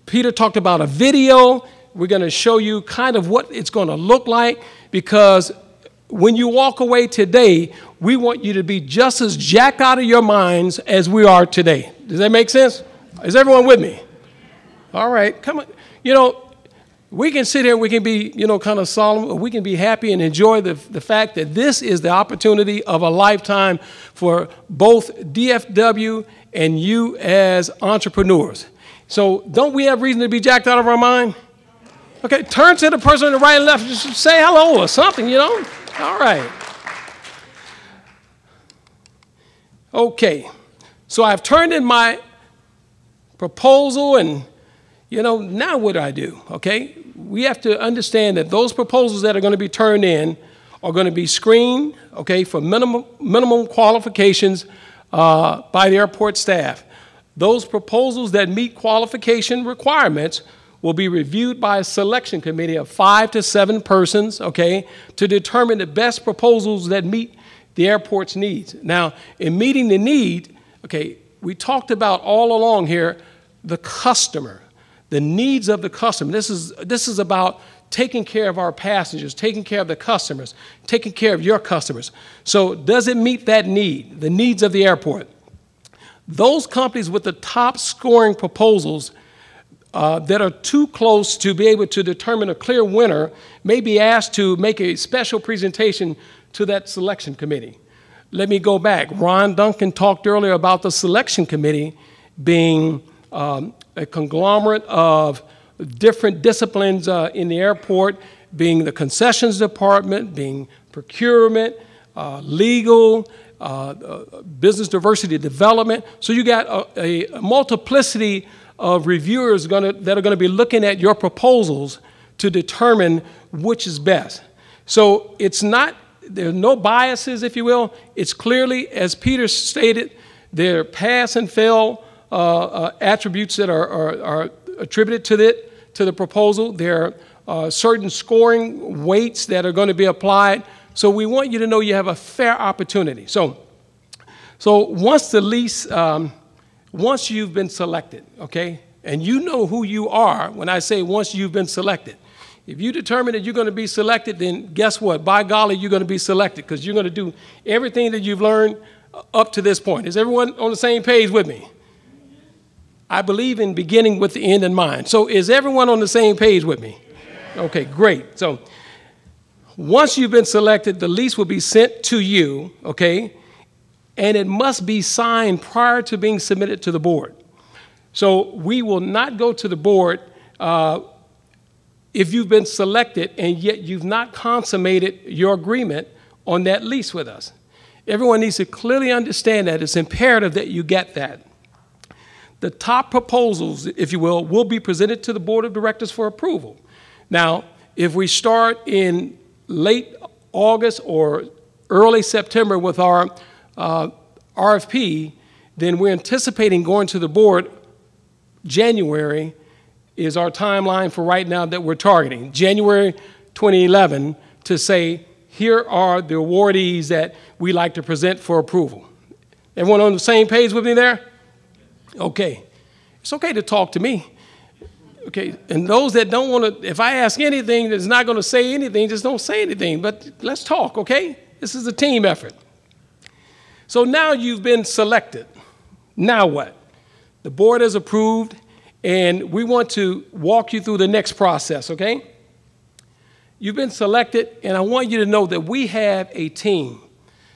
Peter talked about a video. We're going to show you kind of what it's going to look like, because when you walk away today, we want you to be just as jacked out of your minds as we are today. Does that make sense? Is everyone with me? All right, come on. You know, we can sit here, we can be, you know, kind of solemn, or we can be happy and enjoy the fact that this is the opportunity of a lifetime for both DFW and you as entrepreneurs. So don't we have reason to be jacked out of our mind? Okay, turn to the person on the right and left, just say hello or something, you know? All right. Okay, so I've turned in my proposal, and, you know, now what do? Okay, we have to understand that those proposals that are going to be turned in are going to be screened, okay, for minimum qualifications by the airport staff. Those proposals that meet qualification requirements will be reviewed by a selection committee of 5 to 7 persons, okay, to determine the best proposals that meet the airport's needs. Now, in meeting the need, okay, we talked about all along here the customer, the needs of the customer. This is about taking care of our passengers, taking care of the customers, taking care of your customers. So does it meet that need, the needs of the airport? Those companies with the top scoring proposals that are too close to be able to determine a clear winner may be asked to make a special presentation to that selection committee. Let me go back. Ron Duncan talked earlier about the selection committee being a conglomerate of different disciplines in the airport, being the concessions department, being procurement, legal, business diversity development. So you got a multiplicity of reviewers that are going to be looking at your proposals to determine which is best. So it's not, there are no biases, if you will. It's clearly, as Peter stated, there are pass and fail attributes that are attributed to the proposal. There are certain scoring weights that are going to be applied. So we want you to know you have a fair opportunity. So once the lease, once you've been selected, okay, and you know who you are when I say once you've been selected. If you determine that you're going to be selected, then guess what? By golly, you're going to be selected, because you're going to do everything that you've learned up to this point. Is everyone on the same page with me? I believe in beginning with the end in mind. So is everyone on the same page with me? Okay, great. So once you've been selected, the lease will be sent to you, okay, and it must be signed prior to being submitted to the board. So we will not go to the board if you've been selected and yet you've not consummated your agreement on that lease with us. Everyone needs to clearly understand that. It's imperative that you get that. The top proposals, if you will be presented to the board of directors for approval. Now, if we start in late August or early September with our RFP, then we're anticipating going to the board January is our timeline for right now that we're targeting. January 2011 to say, here are the awardees that we like to present for approval. Everyone on the same page with me there? Okay. It's okay to talk to me. Okay, and those that don't want to, if I ask anything that's not going to say anything, just don't say anything. But let's talk, okay? This is a team effort. So now you've been selected. Now what? The board has approved, and we want to walk you through the next process, okay? You've been selected, and I want you to know that we have a team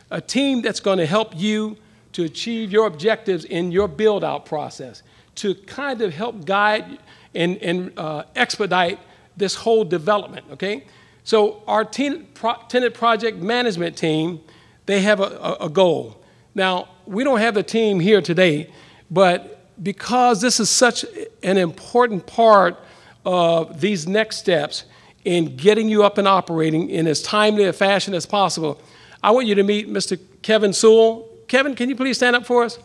that's going to help you to achieve your objectives in your build-out process, to kind of help guide and expedite this whole development, okay? So our tenant project management team, they have a goal. Now, we don't have the team here today, but because this is such an important part of these next steps in getting you up and operating in as timely a fashion as possible, I want you to meet Mr. Kevin Sewell. Kevin, can you please stand up for us?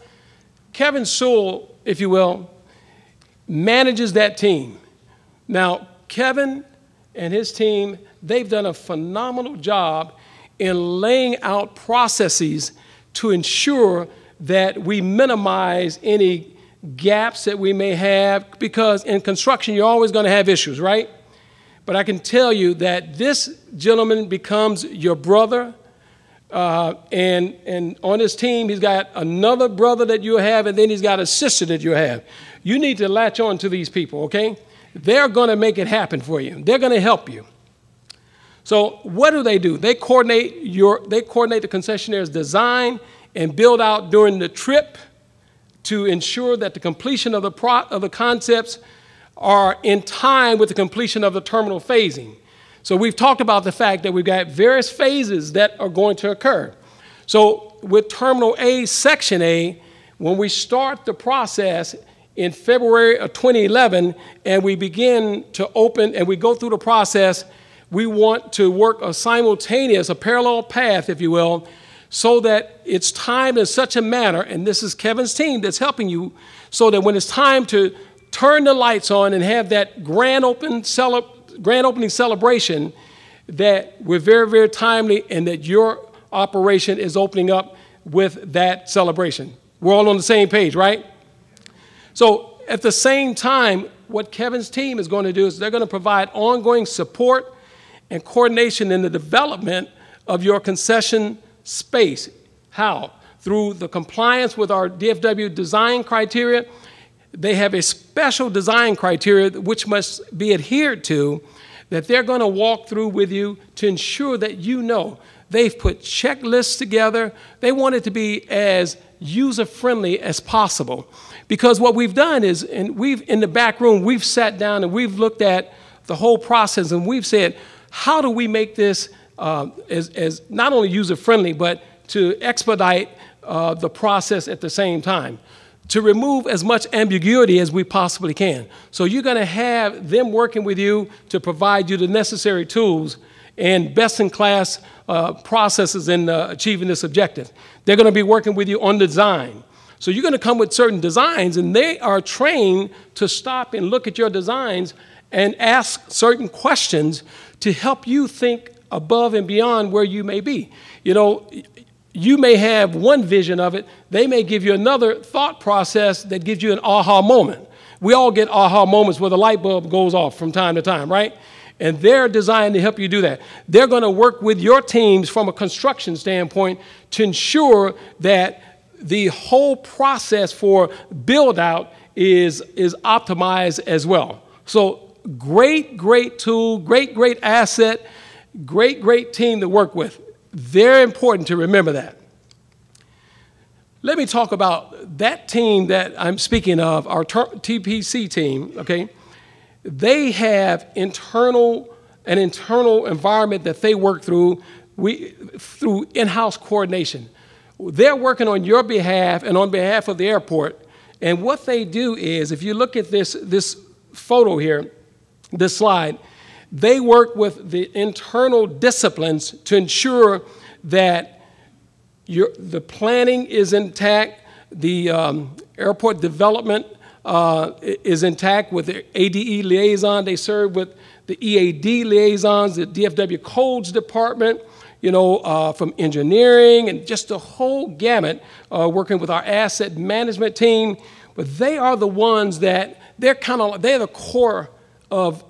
Kevin Sewell, if you will, manages that team. Now, Kevin and his team, they've done a phenomenal job in laying out processes to ensure that we minimize any gaps that we may have, because in construction, you're always going to have issues, right? But I can tell you that this gentleman becomes your brother, and on his team, he's got another brother that you have, and then he's got a sister that you have. You need to latch on to these people, okay? They're going to make it happen for you. They're going to help you. So what do? They coordinate the concessionaire's design and build out during the trip to ensure that the completion of the concepts are in time with the completion of the terminal phasing. So we've talked about the fact that we've got various phases that are going to occur. So with Terminal A, Section A, when we start the process in February of 2011 and we begin to open and we go through the process, we want to work a simultaneous, a parallel path, if you will, so that it's timed in such a manner, and this is Kevin's team that's helping you, so that when it's time to turn the lights on and have that grand opening celebration, that we're very, very timely and that your operation is opening up with that celebration. We're all on the same page, right? So at the same time, what Kevin's team is going to do is they're going to provide ongoing support and coordination in the development of your concession space. How? Through the compliance with our DFW design criteria. They have a special design criteria which must be adhered to, that they're going to walk through with you to ensure that you know they've put checklists together. They want it to be as user-friendly as possible. Because what we've done is, and in the back room, we've sat down and we've looked at the whole process and we've said, how do we make this as not only user-friendly, but to expedite the process at the same time, to remove as much ambiguity as we possibly can. So you're going to have them working with you to provide you the necessary tools and best-in-class processes in achieving this objective. They're going to be working with you on design. So you're going to come with certain designs, and they are trained to stop and look at your designs and ask certain questions to help you think above and beyond where you may be. You know, you may have one vision of it. They may give you another thought process that gives you an aha moment. We all get aha moments where the light bulb goes off from time to time, right? And they're designed to help you do that. They're going to work with your teams from a construction standpoint to ensure that the whole process for build-out is optimized as well. So great, great tool, great, great asset, great, great team to work with. Very important to remember that. Let me talk about that team that I'm speaking of, our TPC team, okay? They have an internal environment that they work through through in-house coordination. They're working on your behalf and on behalf of the airport. And what they do is, if you look at this photo here, this slide, they work with the internal disciplines to ensure that the planning is intact, the airport development is intact with the ADE liaison. They serve with the EAD liaisons, the DFW codes department, you know, from engineering and just the whole gamut, working with our asset management team. But they are the ones that they're the core of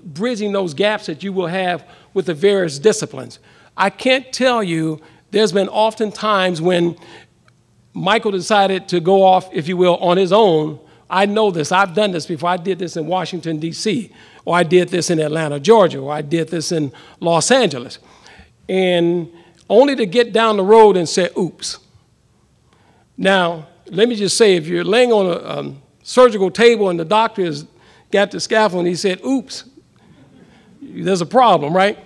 bridging those gaps that you will have with the various disciplines. I can't tell you, there's been often times when Michael decided to go off, if you will, on his own. I know this. I've done this before. I did this in Washington, D.C., or I did this in Atlanta, Georgia, or I did this in Los Angeles. And only to get down the road and say, oops. Now, let me just say, if you're laying on a surgical table and the doctor has got the scaffold and he said, oops, there's a problem, right?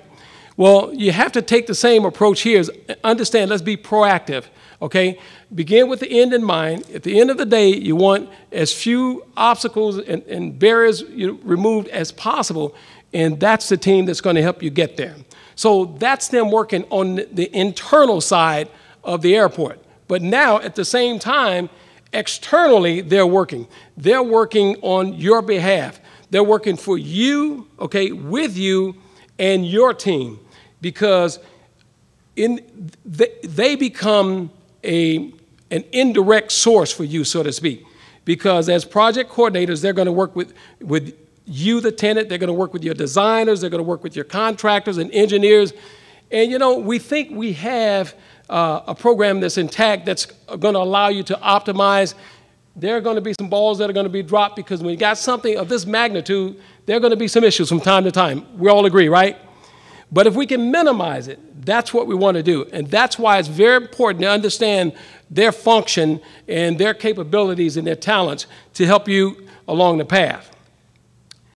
Well, you have to take the same approach here. Understand, let's be proactive, okay? Begin with the end in mind. At the end of the day, you want as few obstacles and barriers removed as possible, and that's the team that's going to help you get there. So that's them working on the internal side of the airport. But now, at the same time, externally, they're working. They're working on your behalf. They're working for you, okay, with you and your team, because they become an indirect source for you, so to speak, because as project coordinators, they're going to work with you, the tenant. They're going to work with your designers. They're going to work with your contractors and engineers. And, you know, we think we have a program that's intact that's going to allow you to optimize. There are going to be some balls that are going to be dropped because when you got something of this magnitude, there are going to be some issues from time to time. We all agree, right? But if we can minimize it, that's what we want to do. And that's why it's very important to understand their function and their capabilities and their talents to help you along the path.